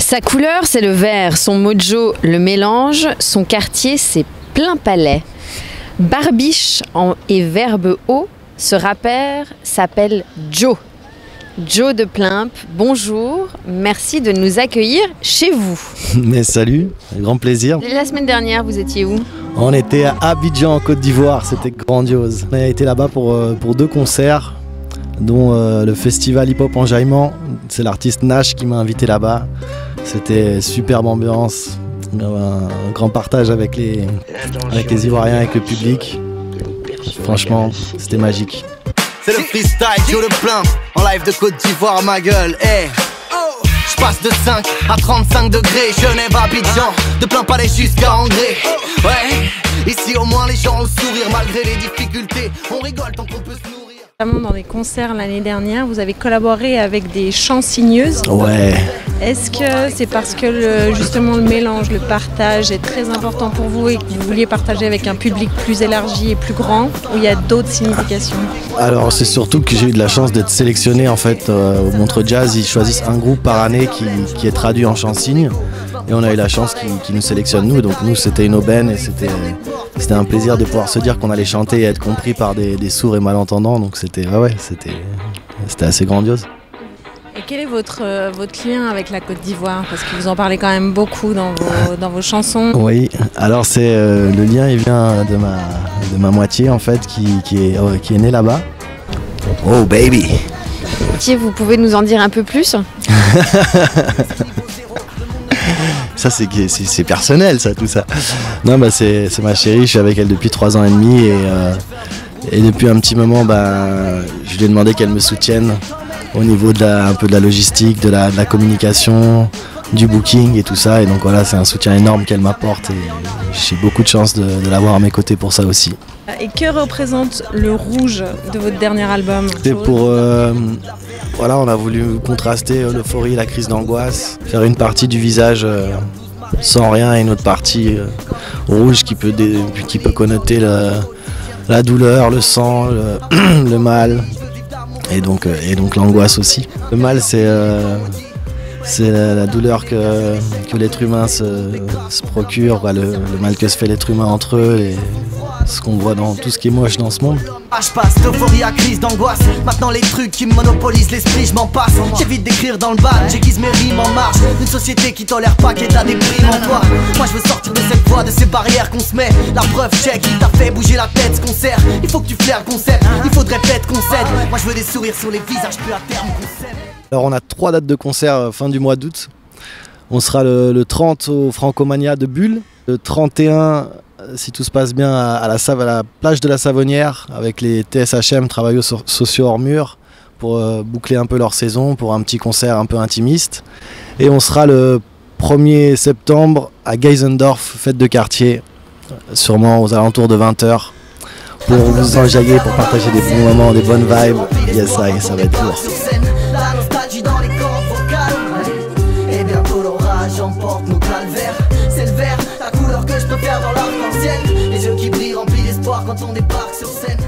Sa couleur, c'est le vert, son mojo, le mélange, son quartier, c'est plein palais. Barbiche et verbe haut, ce rappeur s'appelle Joe. Joe de Plimp, bonjour, merci de nous accueillir chez vous. Mais salut, grand plaisir. La semaine dernière, vous étiez où? On était à Abidjan, en Côte d'Ivoire, c'était grandiose. On a été là-bas pour 2 concerts, dont le festival hip-hop Enjaillement. C'est l'artiste Nash qui m'a invité là-bas. C'était superbe ambiance, un grand partage avec les Ivoiriens, avec le public. Franchement, c'était magique. C'est le freestyle Joe de Plimp, en live de Côte d'Ivoire, ma gueule, hey. Je passe de 5 à 35 degrés, Genève, Abidjan, de plein palais jusqu'à Angré. Ouais, ici au moins les gens ont le sourire malgré les difficultés, on rigole tant qu'on peut se nourrir. Dans les concerts l'année dernière, vous avez collaboré avec des chansigneuses. Ouais. Est-ce que c'est parce que justement le mélange, le partage est très important pour vous et que vous vouliez partager avec un public plus élargi et plus grand, ou il y a d'autres significations? Alors c'est surtout que j'ai eu de la chance d'être sélectionné en fait au Montreux Jazz. Ils choisissent un groupe par année qui est traduit en chansigne. Et on a eu la chance qu'ils nous sélectionnent nous, donc nous c'était une aubaine et c'était un plaisir de pouvoir se dire qu'on allait chanter et être compris par des sourds et malentendants, donc c'était assez grandiose. Et quel est votre lien avec la Côte d'Ivoire? Parce que vous en parlez quand même beaucoup dans vos chansons. Oui, alors le lien il vient de ma moitié en fait qui est née là-bas. Oh baby! Vous pouvez nous en dire un peu plus? Ça c'est personnel ça, tout ça. Non c'est ma chérie, je suis avec elle depuis 3 ans et demi et depuis un petit moment je lui ai demandé qu'elle me soutienne au niveau un peu de la logistique, de la communication, du booking et tout ça, et donc voilà, c'est un soutien énorme qu'elle m'apporte et j'ai beaucoup de chance de l'avoir à mes côtés pour ça aussi. Et que représente le rouge de votre dernier album? C'est pour on a voulu contraster l'euphorie et la crise d'angoisse, faire une partie du visage sans rien et une autre partie rouge qui peut connoter la douleur, le sang, le mal et donc l'angoisse aussi. Le mal c'est la douleur que l'être humain se procure, le mal que se fait l'être humain entre eux et ce qu'on voit dans tout ce qui est moche dans ce monde. Je passe d'euphorie à crise d'angoisse. Maintenant les trucs qui me monopolisent l'esprit, je m'en passe. J'évite d'écrire dans le bal, j'aiguise mes rimes en marche. Une société qui tolère pas qu'il y ait de la déprime en toi. Moi je veux sortir de cette voie, de ces barrières qu'on se met. La preuve check, il t'a fait bouger la tête ce concert. Il faut que tu flaires le concept, il faudrait peut-être qu'on cède. Moi je veux des sourires sur les visages, plus à terme qu'on s'aime. Alors on a 3 dates de concert fin du mois d'août. On sera le 30 au Francomania de Bulle, le 31 si tout se passe bien à la plage de la Savonnière avec les TSHM, travailleurs sociaux hors mur, pour boucler un peu leur saison, pour un petit concert un peu intimiste. Et on sera le 1er septembre à Geisendorf, fête de quartier, sûrement aux alentours de 20h, pour vous enjailler, pour partager des bons moments, des bonnes vibes. Yes, ça va être lourd. La nostalgie dans les cordes vocales. Et bientôt l'orage emporte nos calvaires. C'est le vert, la couleur que je préfère dans l'arc-en-ciel. Les yeux qui brillent remplis d'espoir quand on débarque sur scène.